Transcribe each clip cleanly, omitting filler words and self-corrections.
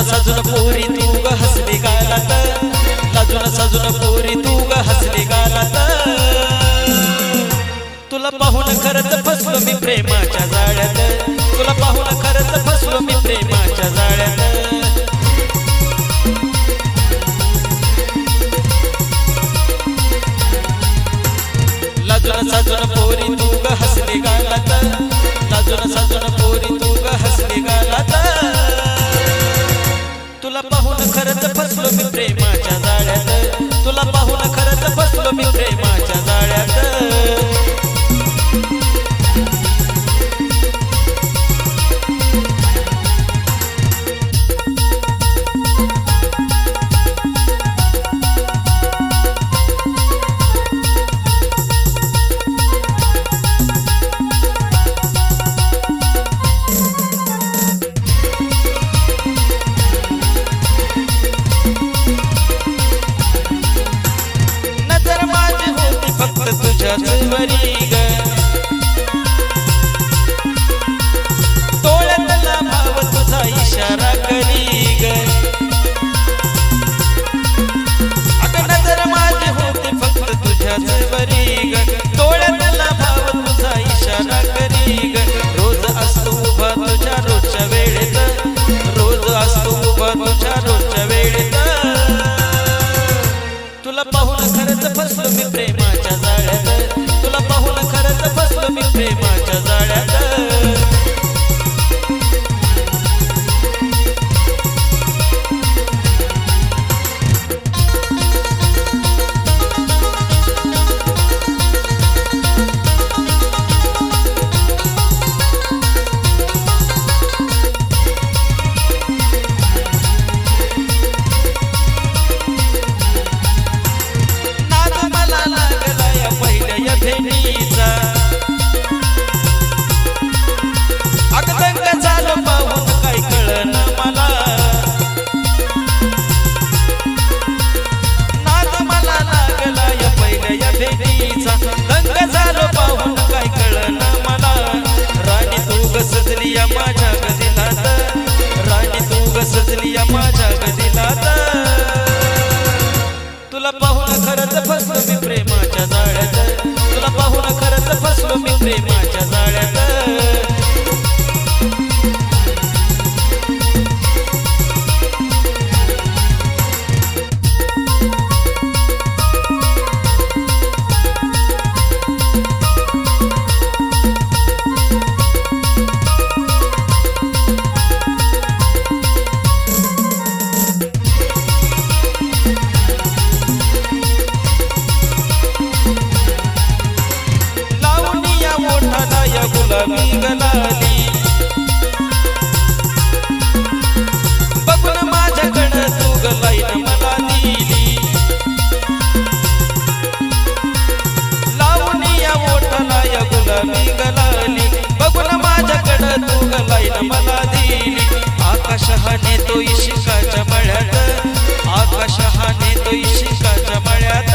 सजून पोरी तू ग हसली गालात, लाजून सजून पोरी तू ग हसली गालात. तुला पाहून खरंच फसलो मी प्रेमाच्या जाळ्यात, तुला पाहून खरंच फसलो मी प्रेमाच्या जाळ्यात. लाजून सजून पोरी तू ग हसली गालात, लाजून सजून पोरी तू ग हसली गालात. तुला पाहून खरंच फसलो मी प्रेमाच्या जाळ्यात, तुला पाहून खरंच फसलो मी प्रेमाच्या जाळ्यात. तुझ्यावरी ग डोळ्यातला भाव तुझा इशारा करी ग. अगं नजर माझी होती फक्त तुझ्यावरी ग, डोळ्यातला भाव तुझा इशारा करी ग. रोज असतो उभा तुझ्या रोजच्या वेळेत, रोज असतो उभा तुझ्या रोजच्या वेळेत. तुला पाहून खरंच फसलो मी प्रेमाच्या जाळ्यात, तुला पाहून खरंच फसलो मी प्रेमाच्या जाळ्यात. भेटीचा अगं दंग झालं पाहून काय कळना मला. नाद मला लागला या पहिल्या भेटीचा, दंग झालं पाहून काय कळना मला. राणी तू ग सजली या माझ्या गदिलात, राणी तू ग सजली या माझ्या गदिलात. तुला पाहून खरंच फसलो मी प्रेमाच्या जाळ्यात, तुला पाहून खरंच फसलो मी प्रेमाच्या जाळ्यात. गुलाबी गलाली बघून माझ्याकडं तू गलाईन मला दिली. लावून या ओठाला या गुलाबी गलाली बघून माझ्याकडं तू गलाईन मला दिली. आकाश हा नेतो इश्काच्या मळ्यात, आकाश हा नेतो इश्काच्या मळ्यात.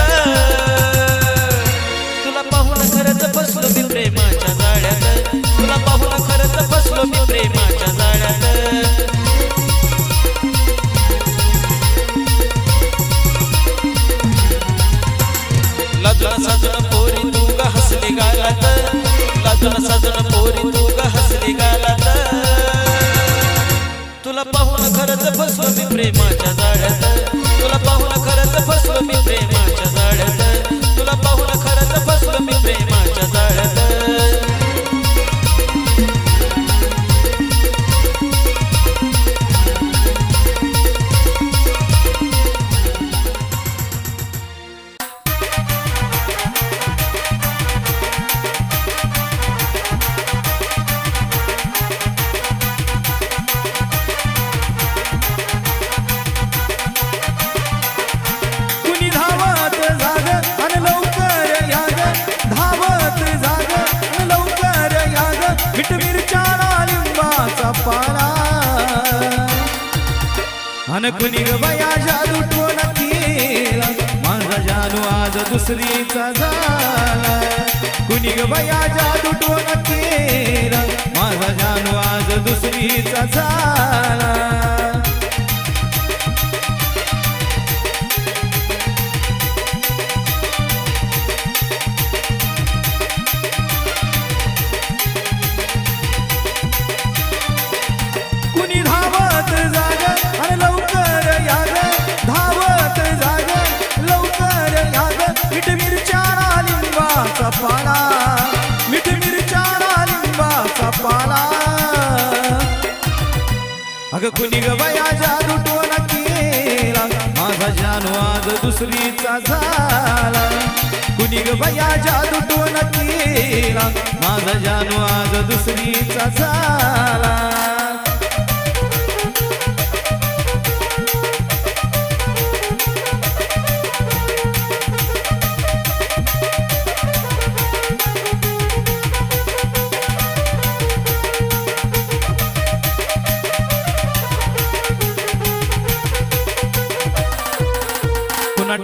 तुला पाहून खरंच फसलो मी प्रेमाच्या जाळ्यात, तुला पाहून खरंच फसलो मी प्रेमाच्या जाळ्यात. लाजून सजून पोरी तू ग हसली गालात, लाजून सजून पोरी तू ग हसली गालात. तुला पाहून खरंच फसलो मी प्रेमाच्या जाळ्यात, तुला पाहून खरंच फसलो मी प्रेमाच्या जाळ्यात. तुला पाहून खरंच फसलो मी प्रेमाच्या जाळ्यात. अन कुणी ग बया जादू टोना केला माझा जानू आज दुसरीचा झाला कुणी ग बया जादू टोना केला माझा जानू आज दुसरीचा झाला कुणी धावत जाग आणि लवकर याग धावत जाग लवकर याग मीठ मिरच्या लिंबाचा पाला मीठ मिरच्या लिंबाचा पाला अग कुणी ग बया जादू टोना केला माझा जानू आज दुसरीचा झाला कुणी ग बया जादू टोना केला माझा जानू आज दुसरीचा झाला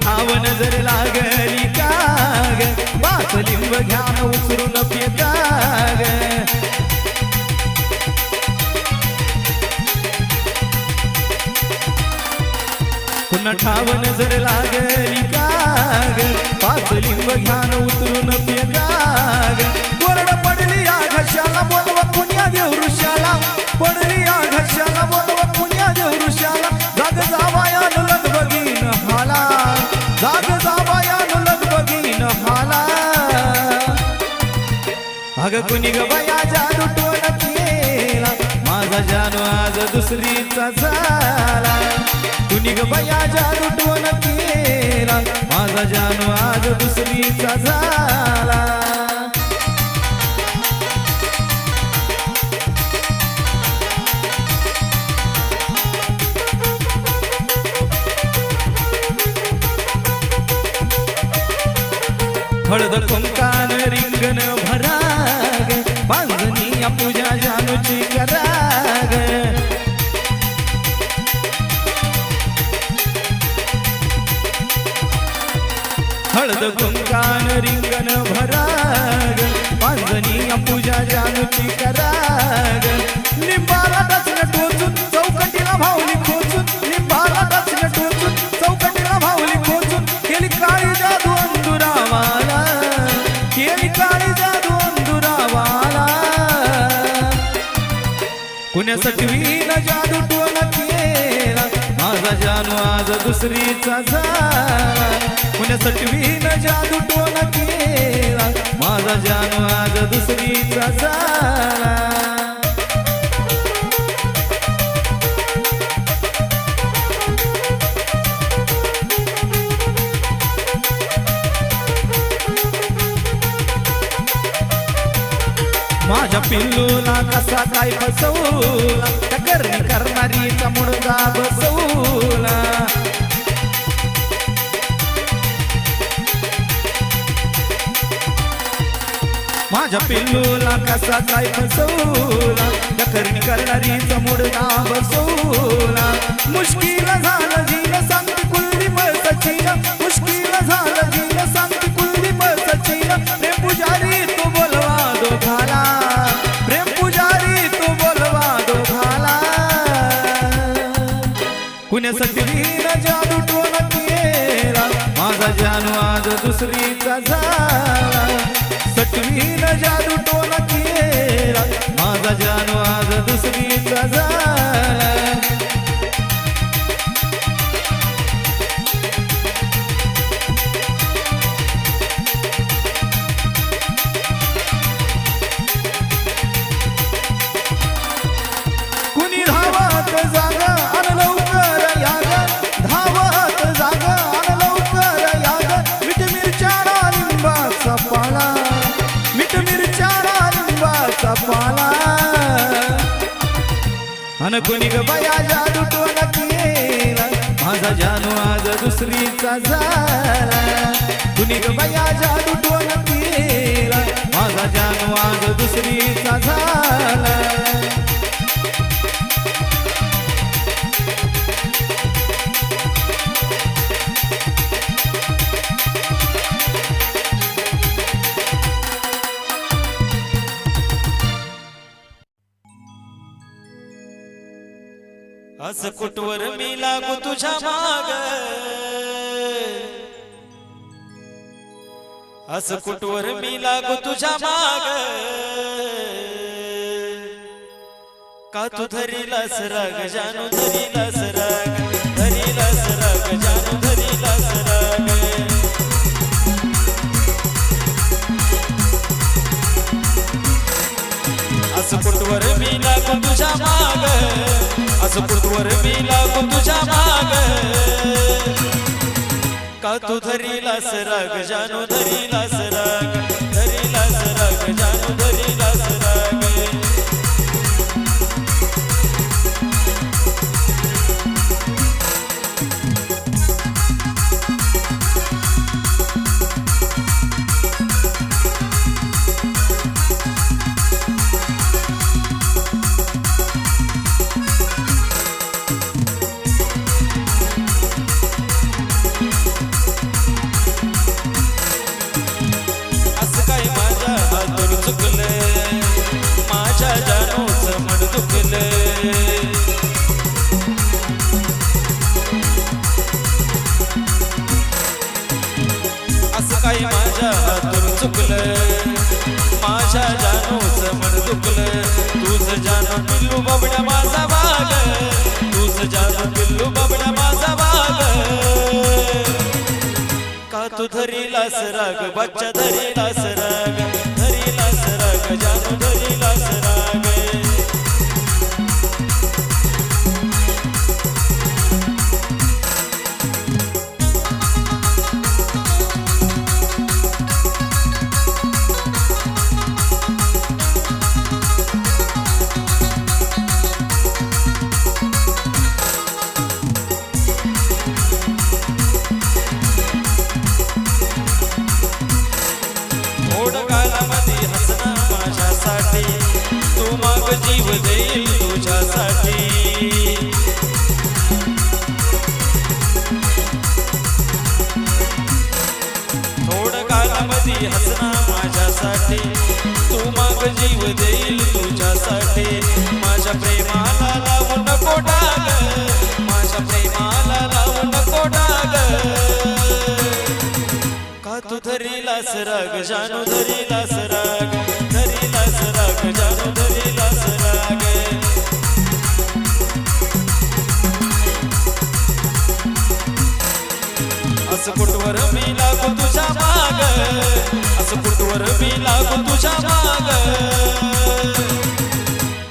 ठाव नजर लागली काग बास लिंब घ्यान उचरून फेकाग पुन्हा ठाव नजर लागली काग बास लिंब घ्यान उचरून फेकाग कोरड पडली या घशाला बोलवा पुण्या देव ऋषाला पडली या घशाला बोलवा पुण्या देव ऋषाला जाग जावाया लग बघीन हाला जाग जावायान लग बघीन हाला अग कुणी ग बया जादू टोना केला माझा जानू आज दुसरीचा झाला कुणी ग बया जादू टोना केला माझा जानू आज दुसरीचा झाला हळद कुंकान रिंगण भराग बांधणी पूजा जानूची कराग हळद कुंकान रिंगण भराग बांधणी पूजा जानूची कराग लिंबाला टचन टोचून चौकटीला भावली खोचून लिंबाला टचन टोचून चौकटीला भावली खोचून केली काळी जादू अंधुरावाला केली काळी जादू अंधुरावाला पुण्यासाठी वीन जादू टोना केला माझा जानू आज दुसरीचा झाला पुण्यासाठी वीन जादू टोना केला माझा जानू आज दुसरीचा झाला माझ्या पिल्लूला कसा काय फसवला त्या करणी करणारीचा मुडदा बसवला माझ्या पिल्लूला कसा काय फसवला त्या करणी करणारीचा मुडदा बसवला मुश्किल झालं जीन सांगते कुलदी बसचीन मुश्किल झालं जीन सांगते कुलदी बसचीन प्रेम पुजारी तू बोलवा दोघाला प्रेम पुजारी तू बोलवा दोघाला पुण्यासाठी वीर जादू टोना केला माझा जानू आज दुसरीचा झाला सटवीन जादू टोना केला माझा जानू आज दुसरीचा झाला कुणी धावत जाग अन लवकर याग धावत जाग अन लवकर याग मीठ मिरच्या लिंबाचा पाला मीठ मिरच्या लिंबाचा पाला अन कुणी ग बया जादू टोना केला माझा जानू आज दुसरीचा झाला कुणी ग बया जादू टोना केला माझा जानू आज दुसरीचा झाला असं कुठवर मी लागू तुझ्या माग, असं कुठवर मी लागू तुझ्या माग, का तू धरीलास राग जानू धरीलास राग, धरीलास राग जानू धरीलास राग. असं कुठवर मी लागू तुझ्या माग, असं कुठवर मी लागू तुझ्या माग, का तू धरीलास राग जानू धरीलास राग, धरीलास राग जानू धरीलास राग. असं काही माझ्या हातून चुकलं, माझ्या जानूचं मन दुखलं. तूच जानू पिल्लू बाबड्या माझा वाग, तूच जानू पिल्लू बाबड्या माझा वाग, का तू धरीलास राग बच्चा धरीलास राग, धरीलास राग जानू धरीलास राग. तू माग जीव देईल तुझ्यासाठी, थोडं कालामध्ये हसना माझ्यासाठी, तू माग जीव देईल तुझ्यासाठी. माझ्या प्रेमाला लावू नको डाग, माझ्या प्रेमाला लावू नको डाग, का तू धरीलास राग जानू धरीलास राग, धरीलास राग जानू धरीलास राग. असं कुठवर मी लागू तुझ्या माग, असं कुठवर मी लागू तुझ्या माग,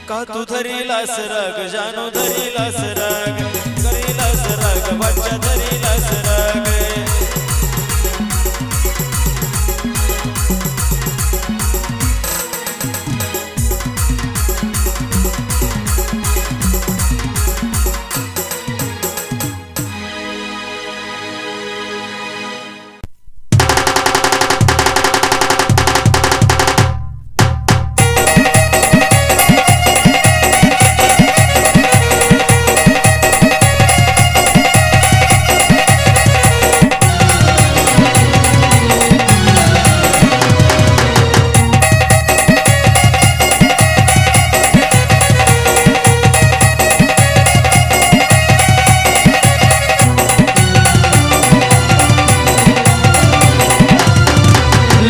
का तू धरीलास राग जानू धरीलास राग, धरीलास राग बच्चा धरीलास राग.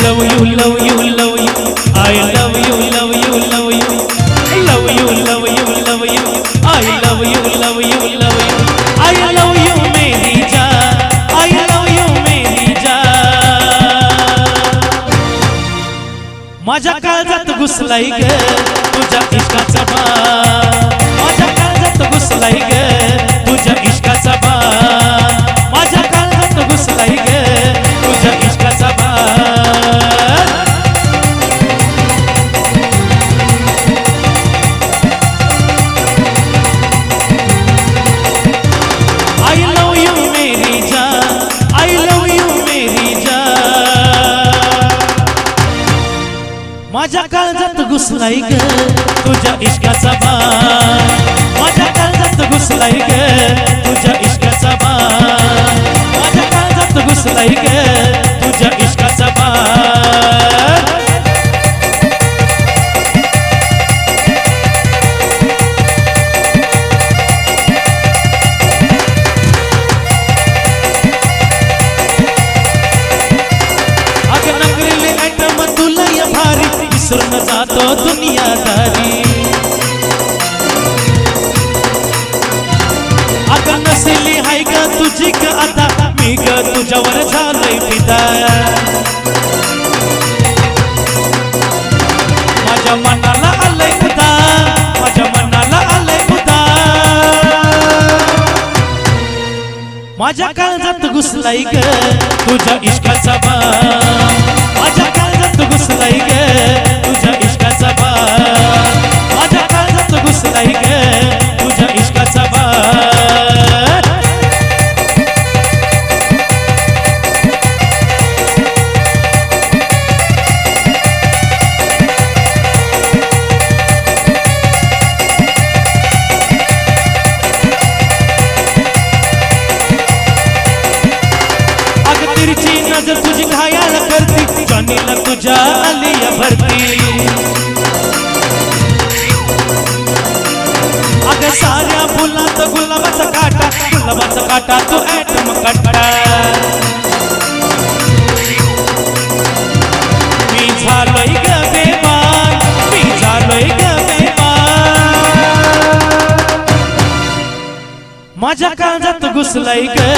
Love you, love you, love you. I love you, love you, love you. Love you, love you, love you. I love you, love you, love you. I love you, Mary Jan. I love you, मेरी जान. माझ्या काळजात घुसलाय ग तुझ्या इश्काचा बाण, माझ्या काळजात घुसलाय ग तुझ्या इश्काचा बाण, माझ्या काळजात घुसलाय ग तुझ्या इश्काचा बाण. माझ्या काळजात घुसलाय ग तुझ्या इश्काचा बाण, माझ्या काळजात घुसलाय ग तुझ्या इश्काचा बाण, माझ्या काळजात घुसलाय ग तुझ्या इश्काचा बाण. तुझ्यावर झालंय फिदा माझ्या मनाला आलंय खुदा माझ्या मनाला आलंय खुदा माझ्या काळजात घुसलाय ग तुझ्या इश्काचा बाण माझ्या काळजात घुसलाय ग तुझ्या इश्काचा बाण माझ्या काळजात घुसलाय ग तुझ्या इश्काचा बाण तिरची नजर तुझी घायाळ करती जॉनीला तुझ्या आलिया भरती अगं साऱ्या फुलात गुलाबाचा काटा तू ऍटम कट्टा मी झालोय ग बेमान मी झालोय ग बेमान माझ्या काळजात घुसलाय ग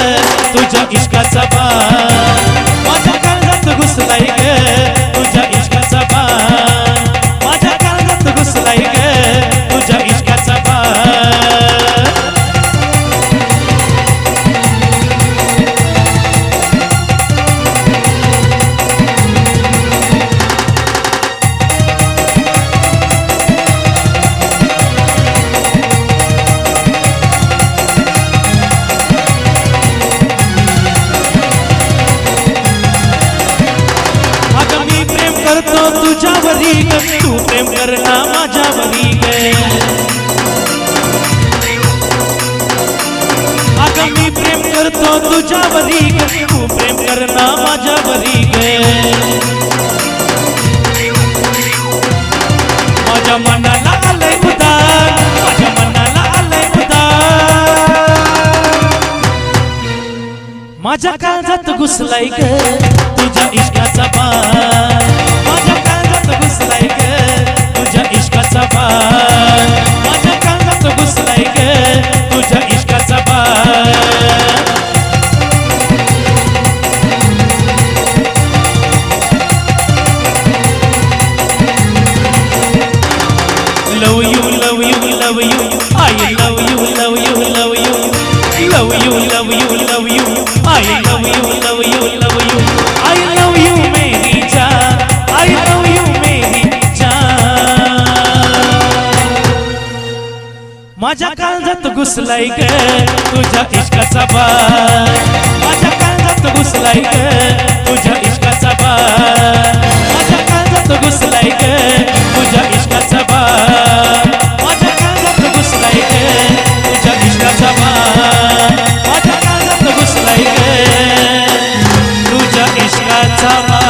तुझ्या इश्काचा बाण माझ्या काळजात घुसलाय ग तुझ्या इश्काचा बाण माझ्या काळजात घुसलाय ग तुझ्या इश्काचा बाण करतो तुझ्यावरी ग तू प्रेम कर ना माझ्यावरी ग अगं मी प्रेम करतो तुझ्यावरी ग तू प्रेम कर ना माझ्यावरी ग माझ्या मनाला आलंय खुदा माझ्या मनाला आलंय खुदा माझ्या काळजात घुसलाय ग तुझ्या इश्काचा बाण माझ्या काळजात घुसलाय ग तुझ्या इश्काचा बाण माझ्या काळजात घुसलाय ग तुझ्या इश्काचा बाण love you love you love you I love you love you love you love you love you love you I love you love you love you I love you मेरी जान आई लव यू मेरी जान माझ्या काळजात घुसलाय ग तुझ्या इश्काचा बाण माझ्या काळजात घुसलाय ग तुझ्या इश्काचा बाण माझ्या काळजात घुसलाय ग तुझ्या इश्काचा बाण माझ्या काळजात घुसलाय ग तुझ्या इश्काचा बाण माझ्या काळजात घुसलाय ग तुझ्या इश्काचा बाण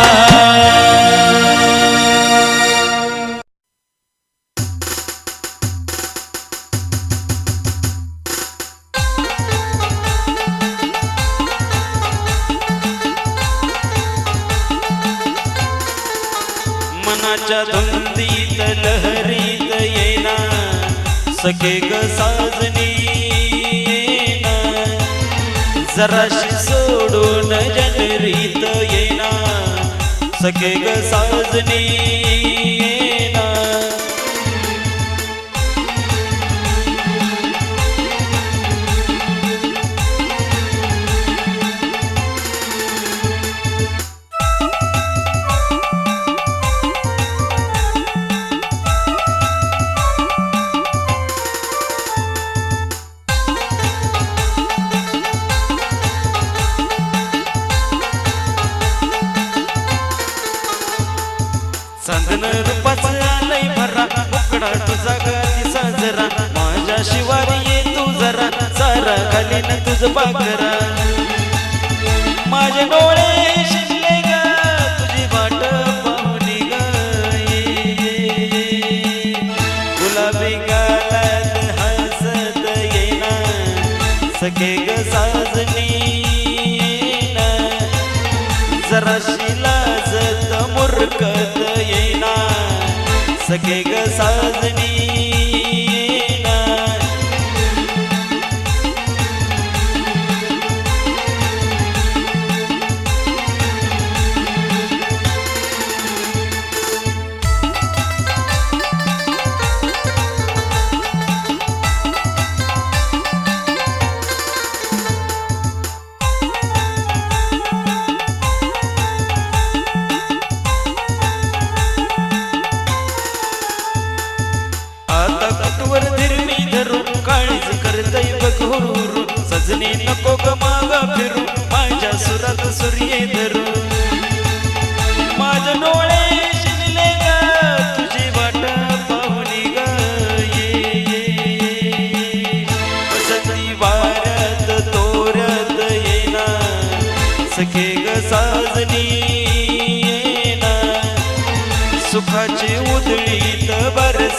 मनाच्या धुंदीत लहरीत येना सखे ग साजनी येना जराशी सोडून जनरीत येना सखे ग साजनी येना चांदन रूपाचा आलय भरा उकडा तुझा गाती साजरा माझ्या शिवारी ये तू जरा सारा घालीन तुझ पाकरा माझे डोळे शिरले ग तुझी वाट पाहुनी ग गुलाबी गालात हसत येना सखे ग साजनी येना जराशी लाजत मुरकत येना सखे ग साजनी येना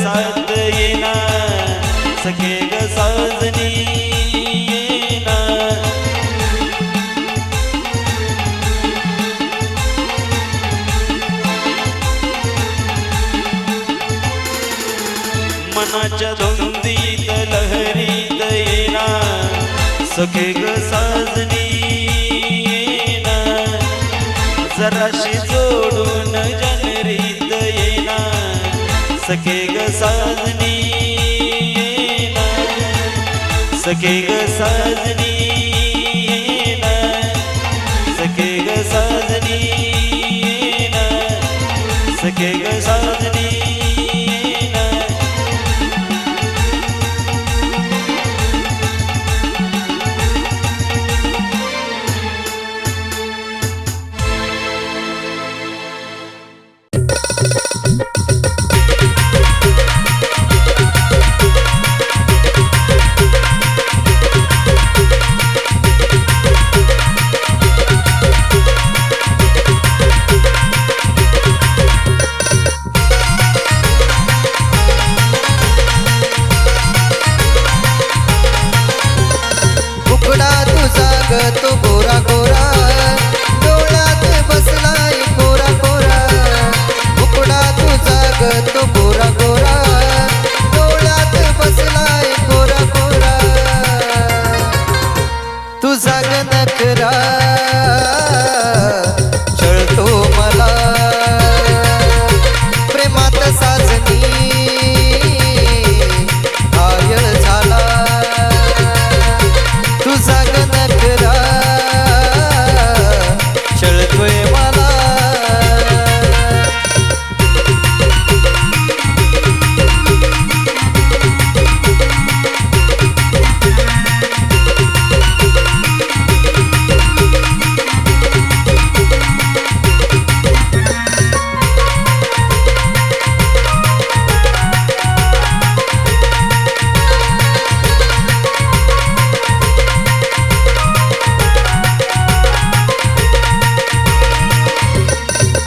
साथ येना सखे ग साजनी येना मनाच्या धुंदीत लहरीत येना सखे ग साजनी येना जराशी जोडून जनरीत येना सखे ग साजनी येना सखे ग साजनी येना सखे ग साजनी येना सखे ग साजनी येना उकडा तुझा ग तो गोरा गोरा डोळ्यात बसलाय कोरा कोरा उकडा तुझा ग तो गोरा गोरा डोळ्यात बसलाय कोरा कोरा तुझा ग नखरा छळतो मला प्रेमात साजनी घायल झाला तुझा ग नखरा छळतोय मला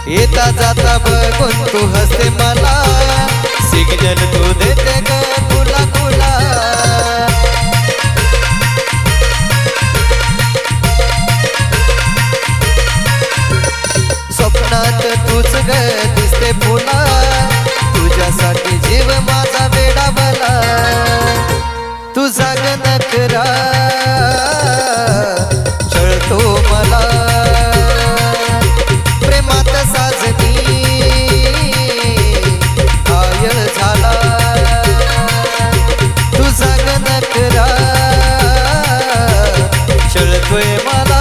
येता जाता बघून तू हसते मला सिग्नल तू देते ग फुला फुला स्वप्नात तूच ग दिसते फुला तुझ्यासाठी जीव माझा वेडावला तुझा ग नखरा छळतो मला प्रेमात साजनी घायल झाला तुझा ग नखरा छळतोय मला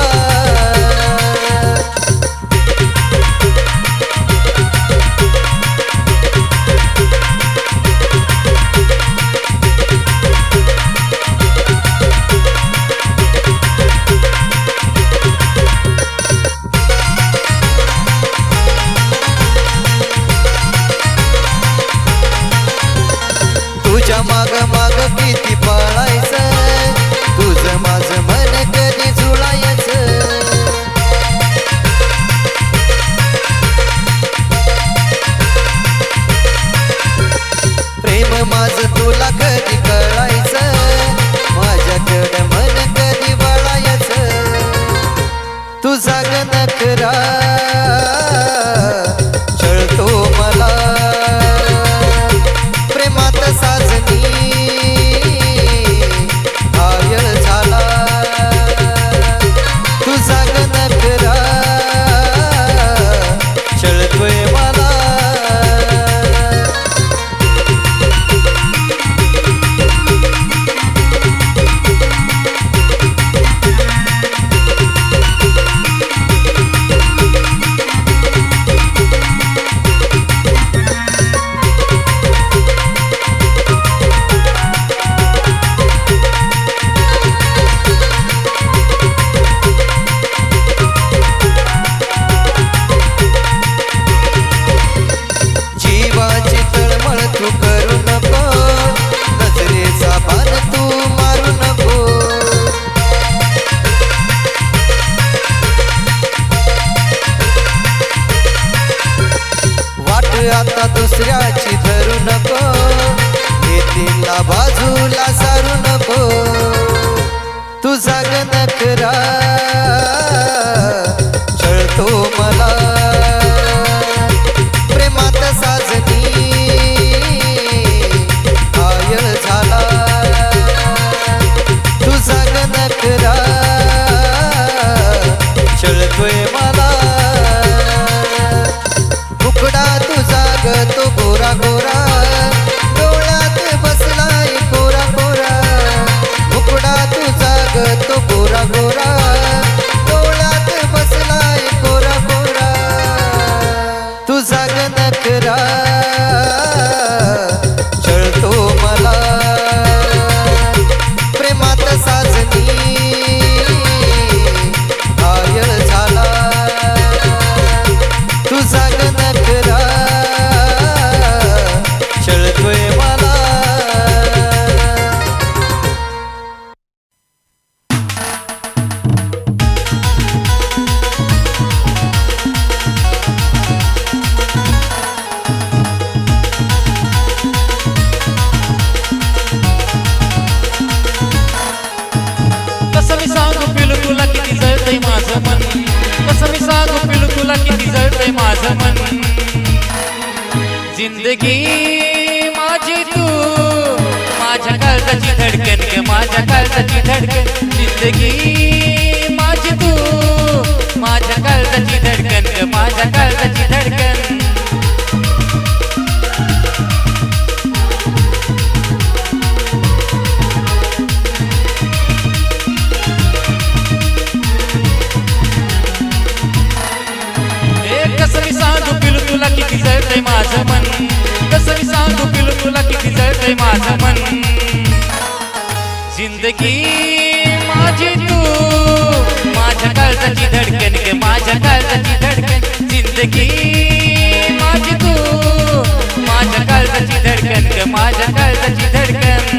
किती जळतंय माझं मन जिंदगी माझी तू माझ्या काळजाची धडकन ग माझ्या काळजाची धडकन जिंदगी माझी तू माझ्या काळजाची धडकन ग माझ्या काळजाची धडकन कसं मी सांगू पिलू तुला किती जळतंय माझं मन कसं मी सांगू पिलू तुला किती जळतंय माझं मन जिंदगी माझी तू माझ्या काळजाची धडकन ग माझ्या काळजाची धडकन जिंदगी माझी तू माझ्या काळजाची धडकन ग माझ्या काळजाची धडकन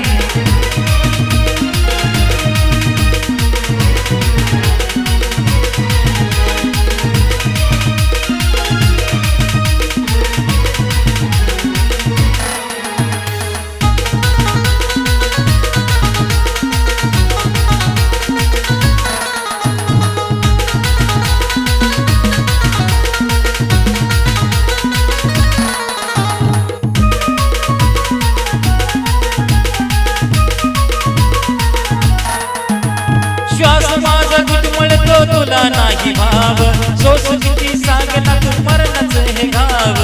श्वास माझा गुटमळतो तुला नाही भाव सोस किती सांगना तू मरणाचं हे घाव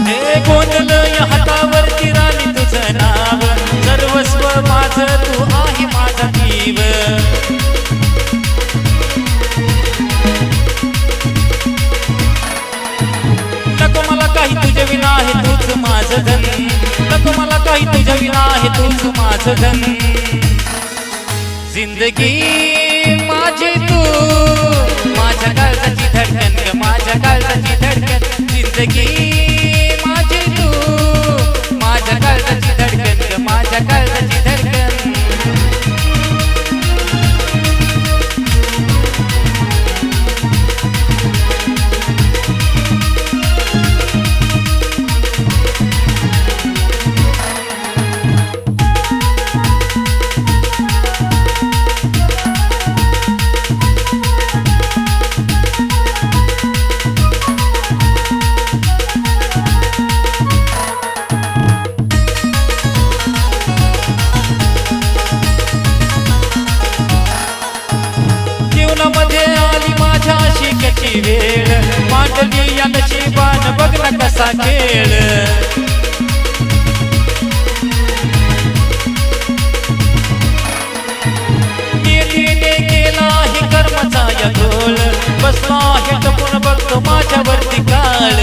हे गोंधळ या हातावरती राणी तुझं नाव सर्वस्व माझं तू आहे माझा जीव नको मला काही तुझ्या विना आहे तूच माझं धन नको मला काही तुझ्या विना आहे तूच माझं धन जिंदगी माझी तू माझ्या काळजाची धडकन ग माझ्या काळजाची धडकन जिंदगी माझी तू माझ्या काळजाची धडकन ग माझ्या काळजाची धडकन जीवनामध्ये आली माझ्या शिकाची वेळ मांडली या नशिबान बघ ना कसा खेळ नियतीने केला हे कर्माचा या गोल बसला हे टपून बघतो माझ्यावरती काळ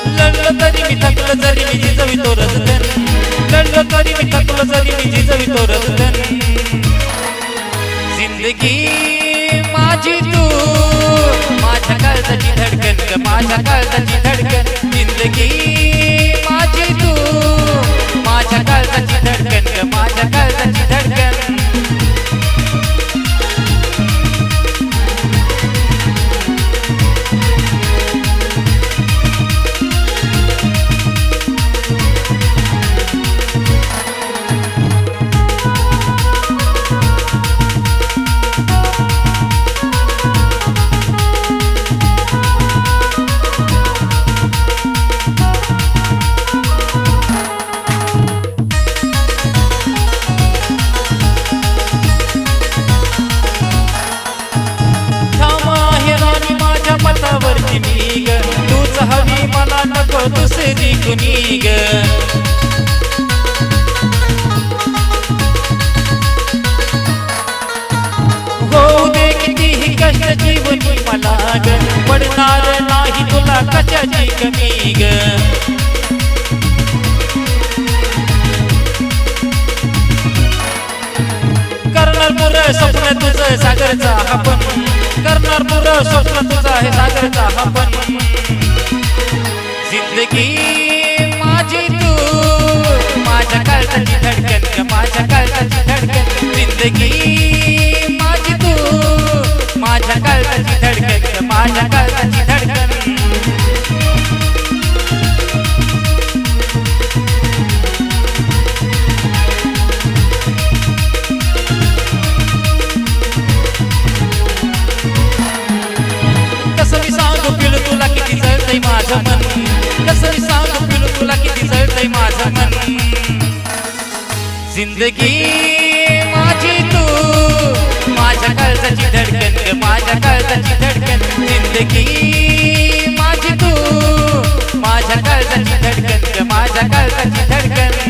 लढलं तरी मी थकलं जरी मी जिजवितो रजतन लढलं तरी मी थकलं जरी मी जिजवितो रजतन जिंदगी माझी तू माझ्या काळजाची धडकन ग माझ्या काळजाची धडकन जिंदगी माझी तू माझ्या काळजाची धडकन ग माझ्या काळजाची धडकन मतावरती मी ग तूच हवी मला नको दुसरी कुणी ग होऊ दे कितीही कष्ट जीवनी मला ग पडणार नाही तुला कशाची कमी ग करणार पुरं स्वप्न तुझं सागरचा आपण करणार पुरं स्वप्न तुझं आहे सागरचा आपण जिंदगी माझी तू माझ्या काळजाची धडकन ग माझ्या काळजाची धडकन जिंदगी माझी तू माझ्या काळजाची धडकन ग माझ्या काळजाची धडकन जिंदगी माझी तू माझ्या काळजाची धडकन ग माझ्या काळजाची धडकन जिंदगी माझी तू माझ्या काळजाची धडकन ग माझ्या काळजाची धडकन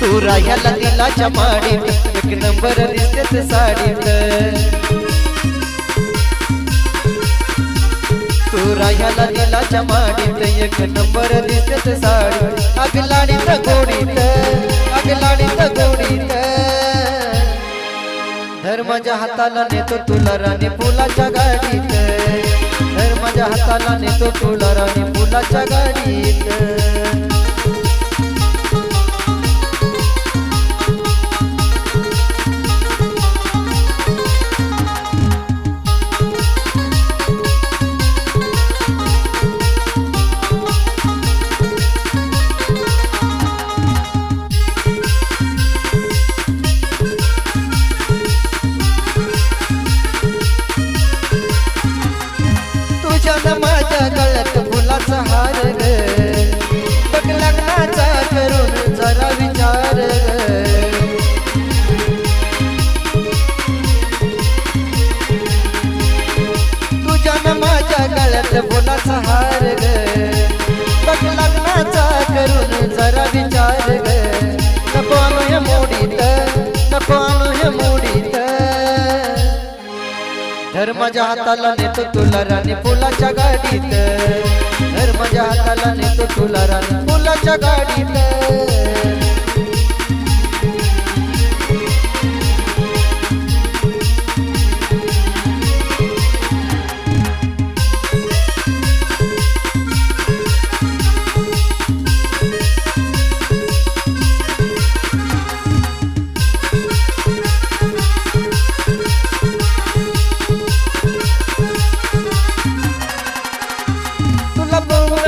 तू राह्याला दिलाच्या माडीत एक नंबर दिसतेच साडीत तू राह्याला दिलाच्या माडीत एक नंबर दिसतेच साडीत अग लाडीत गोडीत अग लाडीत गोडीत धर माझ्या हाताला नेतो तुला राणी फुलाच्या गाडीत धर माझ्या हाताला नेतो तुला राणी फुलाच्या गाडीत माझ्या गळ्यात फुलाचा हार ग बघ लग्नाचा करून जरा विचार तुझ्या माझ्या गळ्यात फुलाचा हार ग बघ लग्नाचा करून जरा विचार ग नको आणू हे मोडीत नको आणू हे मोडीत धर माझ्या हाताला नेतो तुला राणी फुलाच्या गाडीत धर माझ्या हाताला नेतो तुला राणी फुलाच्या गाडीत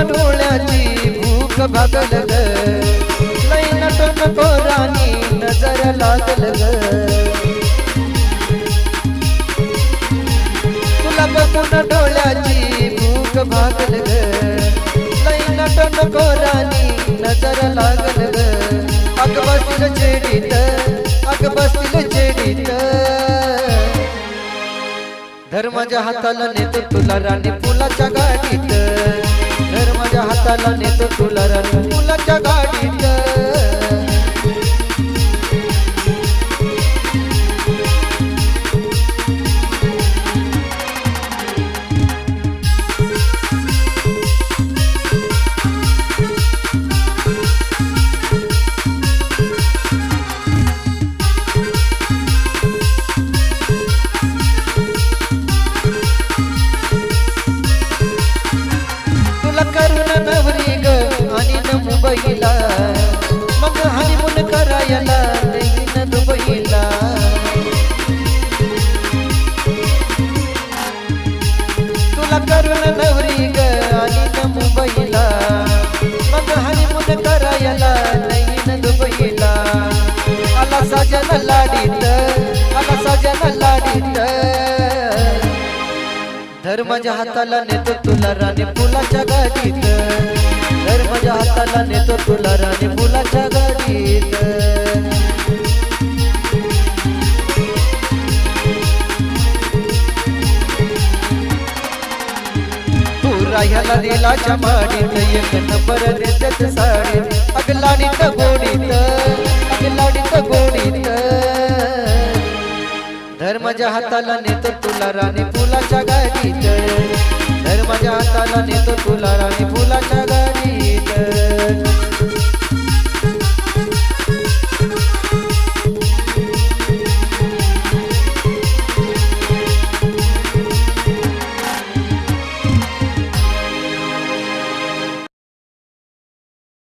डोळ्याची भूक भागल ग लई नटन कोरानी नजर लागल ग तुला बघून डोळ्याची भूक भागल ग लई नटन कोरानी नजर लागल ग अग बसतील चेडीत अग बसतील चेडीत धर माझ्या हाताला नेतो तुला राणी फुलाच्या गाडीत धर माझ्या हाताला नेतो तुला राणी फुलाच्या गाडीत करून नवरी ग आणि न मुंबईला मग हनीमून करायला न दुबईला तुला करून नवरी ग आणि न मुंबईला मग हनीमून करायला न दुबईला आला साजन लाडीत आला साजन लाडीत धर माझ्या हाताला नेतो तुला राणी फुलाच्या गाडीत धर माझ्या हाताला नेतो तुला राणी फुलाच्या गाडीत तू राह्याला दिलाच्या माडीत एक नंबर दिसत साडीत अग लाडीत गोडीत अग लाडीत गोडीत धर माझ्या हाताला नेतो तुला राणी फुलाच्या गाडीत धर माझ्या हाताला नेतो तुला राणी फुलाच्या गाडीत